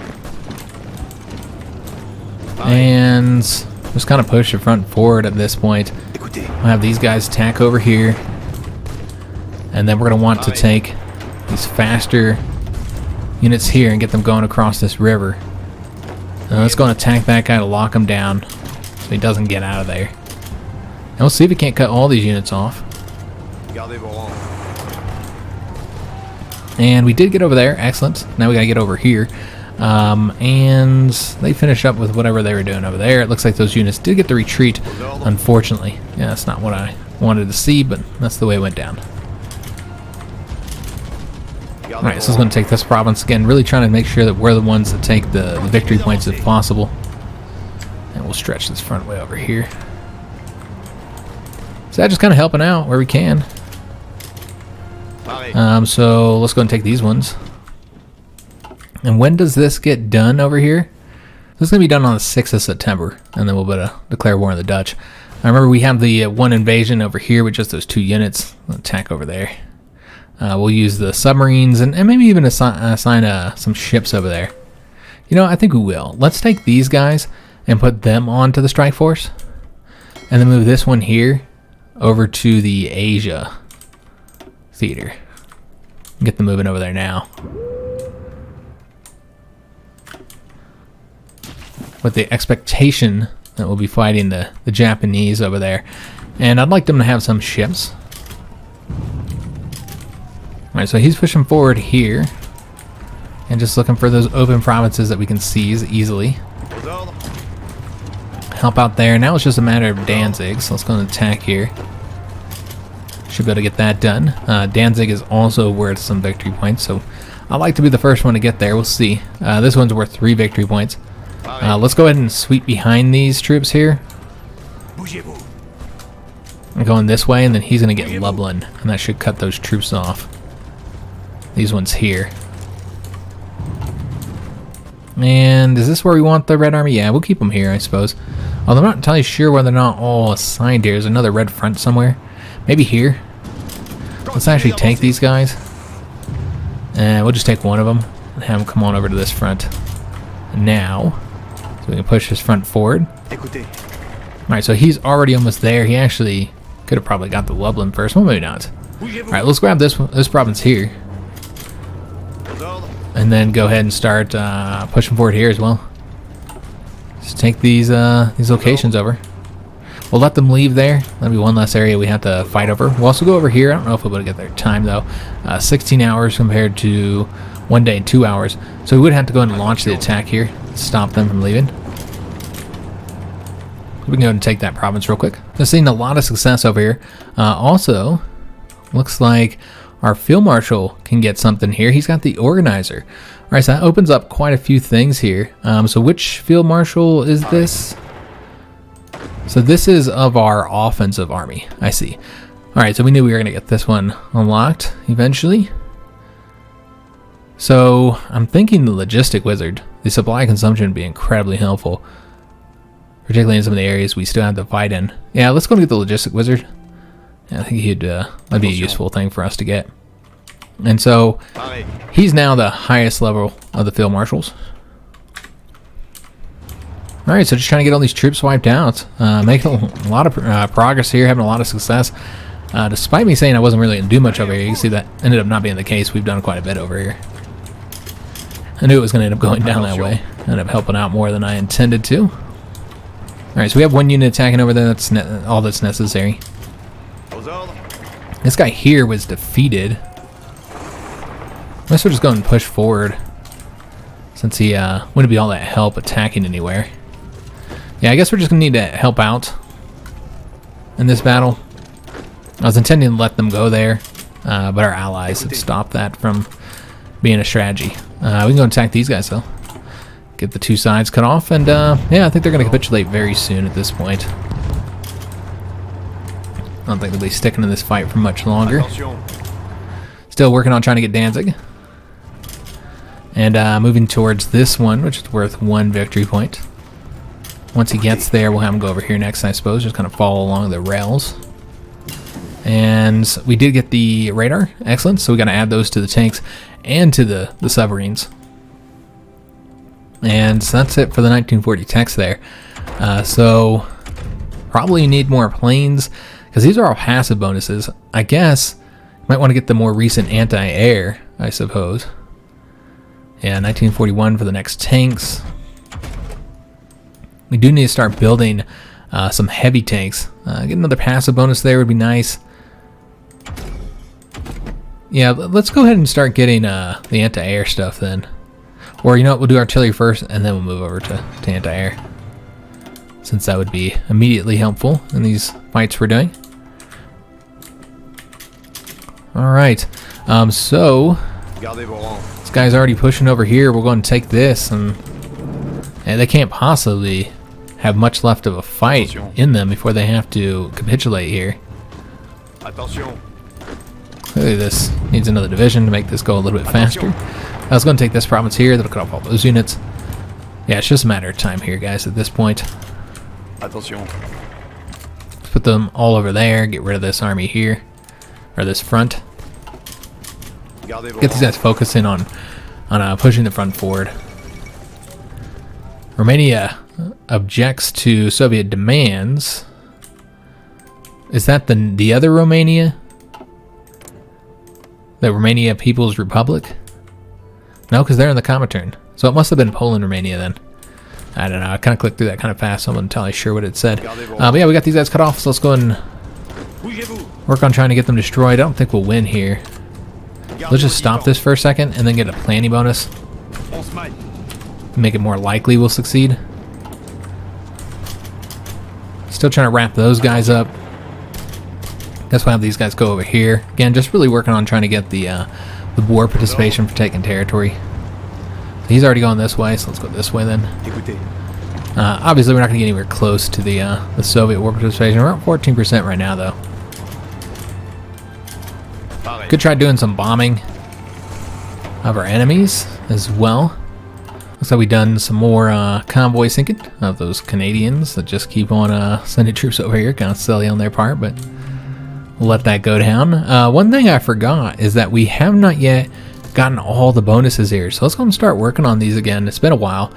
And just kind of push the front forward at this point. We'll have these guys attack over here. And then we're going to want to take these faster units here and get them going across this river. Let's go and attack that guy to lock him down so he doesn't get out of there. And we'll see if we can't cut all these units off. And we did get over there. Excellent. Now we got to get over here. And they finish up with whatever they were doing over there. It looks like those units did get the retreat, unfortunately. Yeah, that's not what I wanted to see, but that's the way it went down. Alright, so I was going to take this province again, really trying to make sure that we're the ones that take the victory points if possible. And we'll stretch this front way over here. So that just kind of helping out where we can. So let's go and take these ones. And when does this get done over here? This is going to be done on the 6th of September, and then we'll be able to declare war on the Dutch. I remember we have the one invasion over here with just those 2 units. We'll attack over there. We'll use the submarines and maybe even assign some ships over there. You know, I think we will. Let's take these guys and put them onto the strike force. And then move this one here over to the Asia theater. Get them moving over there now. With the expectation that we'll be fighting the Japanese over there. And I'd like them to have some ships. Alright, so he's pushing forward here. And just looking for those open provinces that we can seize easily. Help out there. Now it's just a matter of Danzig, so let's go and attack here. Should be able to get that done. Danzig is also worth some victory points, so I'd like to be the first one to get there. We'll see. This one's worth 3 victory points. Let's go ahead and sweep behind these troops here. I'm going this way, and then he's going to get Lublin, and that should cut those troops off. These ones here. And is this where we want the Red Army? Yeah, we'll keep them here, I suppose. Although I'm not entirely sure whether or not all assigned here. There's another red front somewhere. Maybe here. Let's actually take these guys. And we'll just take one of them and have them come on over to this front. Now, so we can push this front forward. Alright, so he's already almost there. He actually could have probably got the Lublin first. Well, maybe not. Alright, let's grab this one, this province here. And then go ahead and start pushing forward here as well. Just take these locations over. We'll let them leave there. That'll be one less area we have to fight over. We'll also go over here. I don't know if we'll be able to get there time though. 16 hours compared to 1 day and 2 hours. So we would have to go ahead and launch the attack here. Stop them from leaving. We can go ahead and take that province real quick. Just seeing a lot of success over here. Also, looks like our field marshal can get something here. He's got the organizer. All right, so that opens up quite a few things here. So which field marshal is this? So this is of our offensive army. I see. All right, so we knew we were going to get this one unlocked eventually. So I'm thinking the logistic wizard, the supply consumption would be incredibly helpful, particularly in some of the areas we still have to fight in. Yeah, let's go and get the logistic wizard. Yeah, I think that'd be a useful thing for us to get. And so he's now the highest level of the field marshals. All right, so just trying to get all these troops wiped out, making a lot of progress here, having a lot of success. Despite me saying I wasn't really gonna do much over here, you can see that ended up not being the case. We've done quite a bit over here. I knew it was gonna end up going down that way. Ended up helping out more than I intended to. All right, so we have one unit attacking over there. That's all that's necessary. This guy here was defeated. I guess we'll just go and push forward since he wouldn't be all that help attacking anywhere. Yeah, I guess we're just gonna need to help out in this battle. I was intending to let them go there, but our allies have stopped that from being a strategy. We can go and attack these guys though. Get the two sides cut off, and yeah, I think they're gonna capitulate very soon at this point. I don't think they'll be sticking in this fight for much longer. Still working on trying to get Danzig. And moving towards this one, which is worth 1 victory point. Once he gets there, we'll have him go over here next, I suppose. Just kind of follow along the rails. And we did get the radar. Excellent. So we got to add those to the tanks and to the submarines. And so that's it for the 1940 text there. So probably need more planes, because these are all passive bonuses. I guess you might want to get the more recent anti-air, I suppose. Yeah, 1941 for the next tanks. We do need to start building some heavy tanks. Get another passive bonus there would be nice. Yeah, let's go ahead and start getting the anti-air stuff then. Or you know what, we'll do artillery first and then we'll move over to anti-air, since that would be immediately helpful in these fights we're doing. Alright, so this guy's already pushing over here. We're going to take this, and they can't possibly have much left of a fight in them before they have to capitulate here. Clearly this needs another division to make this go a little bit faster. I was going to take this province here. That'll cut off all those units. Yeah, it's just a matter of time here, guys, at this point. Let's put them all over there. Get rid of this army here, or this front. Get these guys focusing on pushing the front forward. Romania objects to Soviet demands. Is that the other Romania? The Romania People's Republic? No, because they're in the Comintern. So it must have been Poland, Romania then. I don't know. I kind of clicked through that kind of fast, so I'm not entirely sure what it said. But yeah, we got these guys cut off, so let's go and work on trying to get them destroyed. I don't think we'll win here. Let's just stop this for a second and then get a planning bonus. Make it more likely we'll succeed. Still trying to wrap those guys up. Guess we'll have these guys go over here. Again, just really working on trying to get the war participation for taking territory. So he's already going this way, so let's go this way then. Obviously, we're not going to get anywhere close to the Soviet war participation. We're at 14% right now, though. Could try doing some bombing of our enemies as well. Looks like we've done some more convoy sinking of those Canadians that just keep on sending troops over here. Kind of silly on their part, but we'll let that go down. One thing I forgot is that we have not yet gotten all the bonuses here. So let's go and start working on these again. It's been a while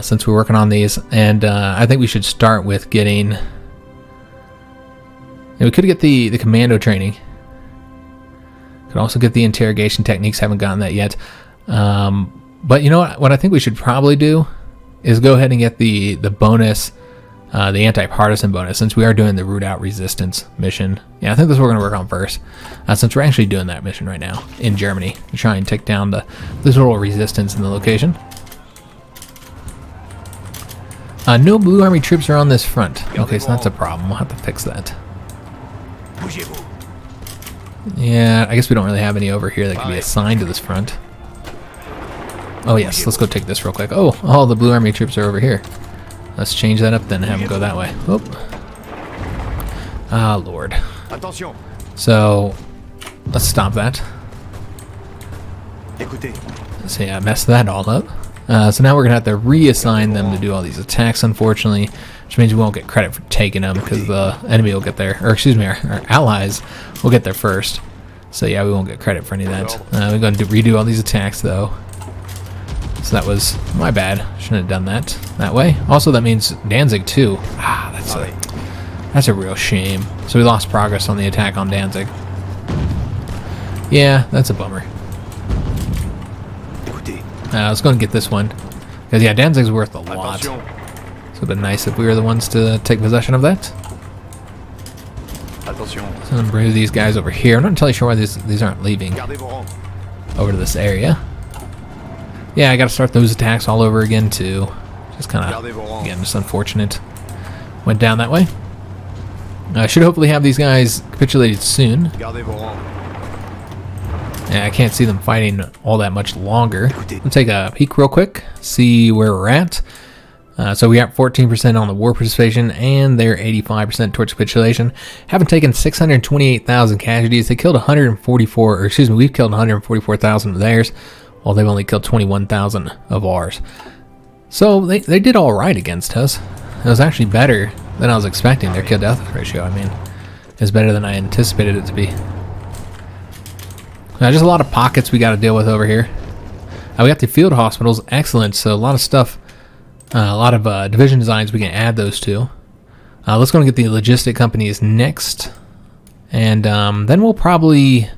since we're working on these, and I think we should start with getting... And we could get the commando training. Could also get the interrogation techniques. Haven't gotten that yet. But you know what I think we should probably do is go ahead and get the bonus, the anti-partisan bonus, since we are doing the root out resistance mission. Yeah, I think that's what we're going to work on first, since we're actually doing that mission right now in Germany to try and take down this little resistance in the location. No Blue Army troops are on this front. Okay, so that's a problem. We'll have to fix that. Yeah, I guess we don't really have any over here that can be assigned to this front. Oh yes, let's go take this real quick. Oh, all the Blue Army troops are over here. Let's change that up then and have them go that way. Oop. Ah, Lord. So, let's stop that. So yeah, I messed that all up. So now we're going to have to reassign them to do all these attacks, unfortunately, which means we won't get credit for taking them because the enemy will get there, or excuse me, our allies will get there first. So yeah, we won't get credit for any of that. We're going to redo all these attacks though. So that was my bad. Shouldn't have done that way. Also, that means Danzig too. Ah, that's a real shame. So we lost progress on the attack on Danzig. Yeah, that's a bummer. Let's go and get this one. Because yeah, Danzig's worth a lot. So it'd been nice if we were the ones to take possession of that. So I'm going to bring these guys over here. I'm not entirely sure why these aren't leaving over to this area. Yeah, I got to start those attacks all over again too. Just kind of, again, just unfortunate. Went down that way. I should hopefully have these guys capitulated soon. Yeah, I can't see them fighting all that much longer. Let's take a peek real quick, see where we're at. So we got 14% on the war participation, and they're 85% towards capitulation. Haven't taken 628,000 casualties. They killed 144, or excuse me, we've killed 144,000 of theirs, while they've only killed 21,000 of ours. So they did all right against us. It was actually better than I was expecting. Their kill-death ratio, I mean, is better than I anticipated it to be. Just a lot of pockets we got to deal with over here. We got the field hospitals, excellent. So a lot of stuff, a lot of division designs we can add those to. Let's go and get the logistic companies next, and then we'll probably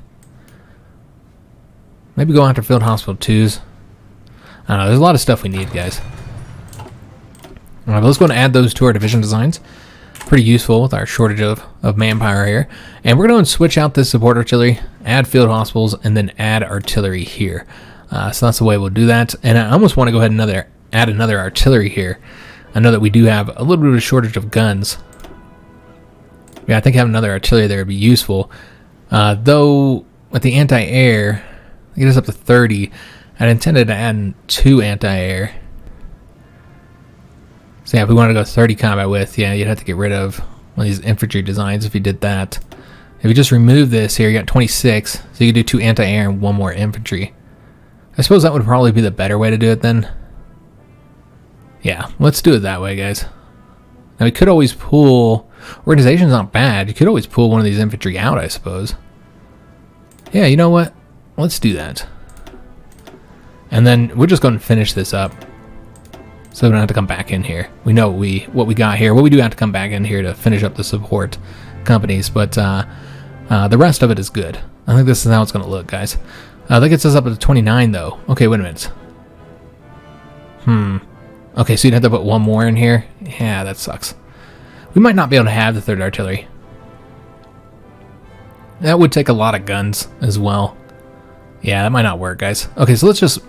maybe go after field hospital 2s. I don't know. There's a lot of stuff we need, guys. All right, but let's go and add those to our division designs. Pretty useful with our shortage of manpower here. And we're going to switch out this support artillery, add field hospitals, and then add artillery here. So that's the way we'll do that. And I almost want to go ahead and add another artillery here. I know that we do have a little bit of a shortage of guns. Yeah, I think having another artillery there would be useful. Though with the anti-air, get us up to 30. I'd intended to add 2 anti-air. So yeah, if we wanted to go 30 combat with, yeah, you'd have to get rid of one of these infantry designs if you did that. If you just remove this here, you got 26, so you could do 2 anti-air and 1 more infantry. I suppose that would probably be the better way to do it then. Yeah, let's do it that way, guys. Now we could always pull, organization's not bad, you could always pull one of these infantry out, I suppose. Yeah, you know what? Let's do that. And then we're just going to finish this up. So we don't have to come back in here. We know what we got here. Well, we do have to come back in here to finish up the support companies, but the rest of it is good. I think this is how it's going to look, guys. That gets us up to 29, though. Okay, wait a minute. Okay, so you'd have to put 1 more in here? Yeah, that sucks. We might not be able to have the 3rd artillery. That would take a lot of guns as well. Yeah, that might not work, guys. Okay, so let's just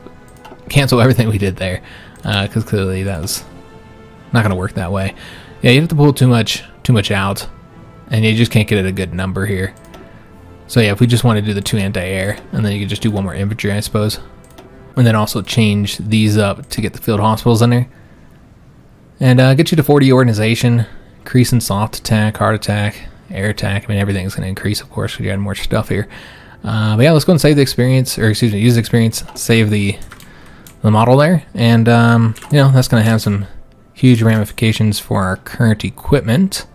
cancel everything we did there. Because clearly that was not going to work that way. Yeah, you have to pull too much out, and you just can't get at a good number here. So yeah, if we just want to do the 2 anti-air, and then you could just do 1 more infantry, I suppose. And then also change these up to get the field hospitals in there. And get you to 40 organization, increase in soft attack, hard attack, air attack. I mean, everything's going to increase, of course, because you add more stuff here. But yeah, let's go and save the experience, or excuse me, use the experience, save the the model there, and you know, that's going to have some huge ramifications for our current equipment.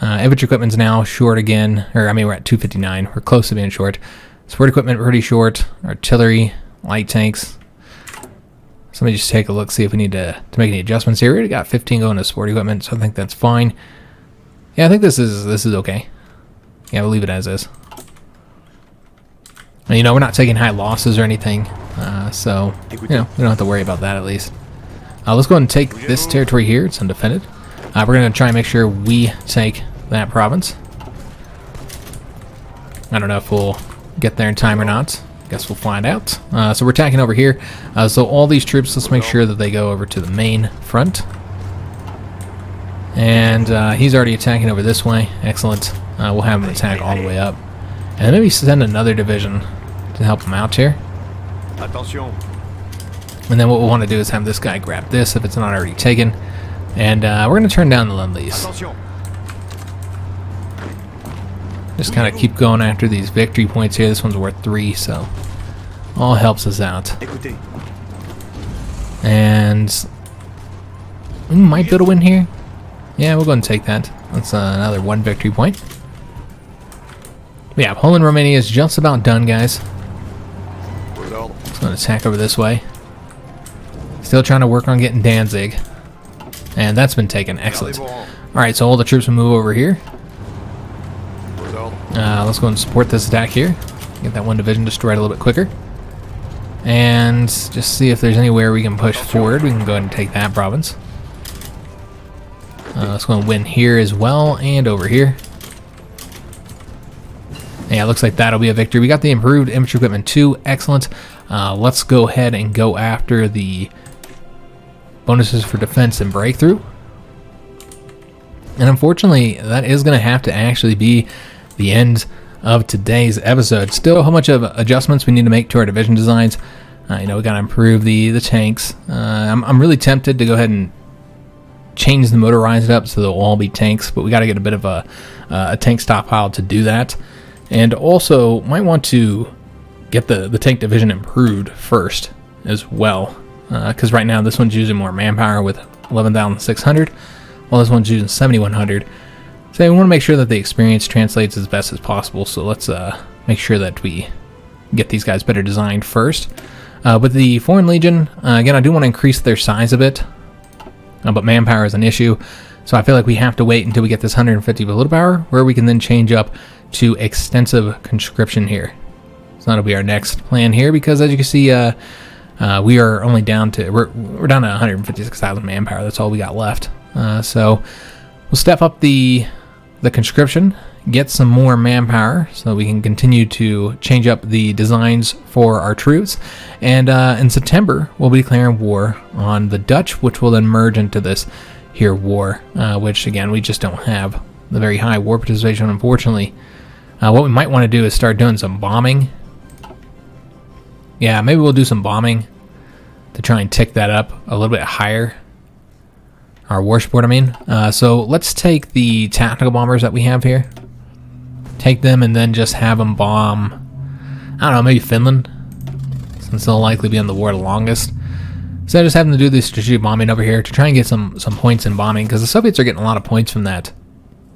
Infantry equipment's now short again, or I mean, we're at 259. We're close to being short. Support equipment pretty short. Artillery, light tanks. So let me just take a look, see if we need to make any adjustments here. We already got 15 going to support equipment, so I think that's fine. Yeah, I think this is okay. Yeah, we'll leave it as is. And, you know, we're not taking high losses or anything, so you know, we don't have to worry about that at least. Let's go ahead and take this territory here. It's undefended. We're going to try and make sure we take that province. I don't know if we'll get there in time or not. Guess we'll find out. So we're attacking over here. So all these troops, let's make sure that they go over to the main front. And he's already attacking over this way. Excellent. We'll have him attack all the way up. And maybe send another division to help him out here. Attention. And then what we'll want to do is have this guy grab this if it's not already taken. And we're going to turn down the Lend-Lease. Just kind of keep going after these victory points here. This one's worth 3, so all helps us out. And we might be able to win here. Yeah, we'll go and take that. That's another 1 victory point. But yeah, Poland, Romania is just about done, guys. Let's go and attack over this way. Still trying to work on getting Danzig. And that's been taken. Excellent. Alright, so all the troops will move over here. Let's go and support this attack here. Get that 1 division destroyed a little bit quicker. And just see if there's anywhere we can push forward. We can go ahead and take that province. Let's go and win here as well, and over here. Yeah, it looks like that'll be a victory. We got the improved infantry equipment too. Excellent. Let's go ahead and go after the bonuses for defense and breakthrough. And unfortunately, that is going to have to actually be the end of today's episode. Still, how much of adjustments we need to make to our division designs. You know, we got to improve the tanks. I'm really tempted to go ahead and change the motorized up so they'll all be tanks, but we got to get a bit of a tank stockpile to do that. And also, might want to get the tank division improved first as well. Because right now this one's using more manpower with 11,600, while this one's using 7,100. So we want to make sure that the experience translates as best as possible. So let's make sure that we get these guys better designed first. With the Foreign Legion, again, I do want to increase their size a bit, but manpower is an issue. So I feel like we have to wait until we get this 150 political power, where we can then change up to extensive conscription here. So that'll be our next plan here, because as you can see, we are only down to we're down to 156,000 manpower. That's all we got left. So we'll step up the conscription, get some more manpower, so we can continue to change up the designs for our troops. And in September, we'll be declaring war on the Dutch, which will then merge into this here war, which again, we just don't have the very high war participation, unfortunately. What we might want to do is start doing some bombing. Yeah, maybe we'll do some bombing to try and tick that up a little bit higher. Our war support, I mean. So let's take the tactical bombers that we have here. Take them and then just have them bomb, I don't know, maybe Finland, since they'll likely be in the war the longest. So I just have them to do this strategic bombing over here to try and get some points in bombing, because the Soviets are getting a lot of points from that.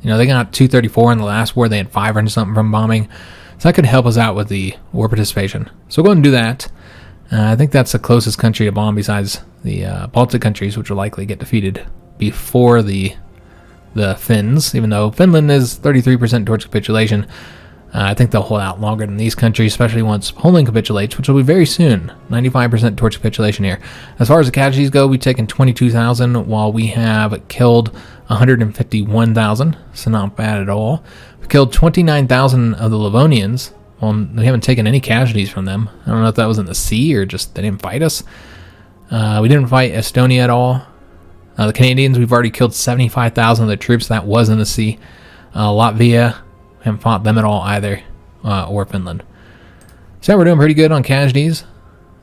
You know, they got 234 in the last war. They had 500 something from bombing. So that could help us out with the war participation. So we'll go ahead and do that. I think that's the closest country to bomb besides the Baltic countries, which will likely get defeated before the Finns, even though Finland is 33% towards capitulation. I think they'll hold out longer than these countries, especially once Poland capitulates, which will be very soon. 95% towards capitulation here. As far as the casualties go, we've taken 22,000, while we have killed 151,000, so not bad at all. We killed 29,000 of the Livonians. Well, we haven't taken any casualties from them. I don't know if that was in the sea or just they didn't fight us. We didn't fight Estonia at all. The Canadians, we've already killed 75,000 of their troops. That was in the sea. Latvia, haven't fought them at all either, or Finland. So we're doing pretty good on casualties.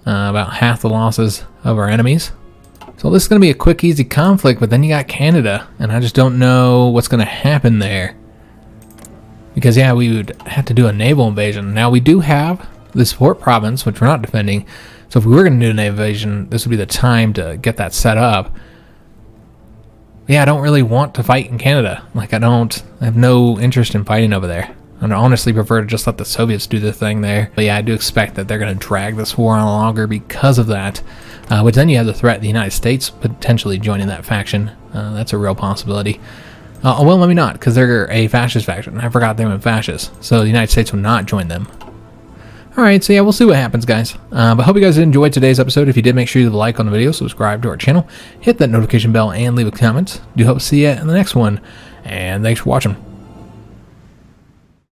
About half the losses of our enemies. So this is going to be a quick, easy conflict, but then you got Canada, and I just don't know what's going to happen there. Because, yeah, we would have to do a naval invasion. Now, we do have the support province, which we're not defending, So if we were going to do an invasion, this would be the time to get that set up. Yeah, I don't really want to fight in Canada. Like, I have no interest in fighting over there. I'd honestly prefer to just let the Soviets do their thing there. But yeah, I do expect that they're going to drag this war on longer because of that. Which then you have the threat of the United States potentially joining that faction. That's a real possibility. Well, let me not, because they're a fascist faction. I forgot they went fascist. So the United States will not join them. Alright, so yeah, we'll see what happens, guys. But hope you guys enjoyed today's episode. If you did, make sure you leave a like on the video, subscribe to our channel, hit that notification bell, and leave a comment. Do hope to see you in the next one. And thanks for watching.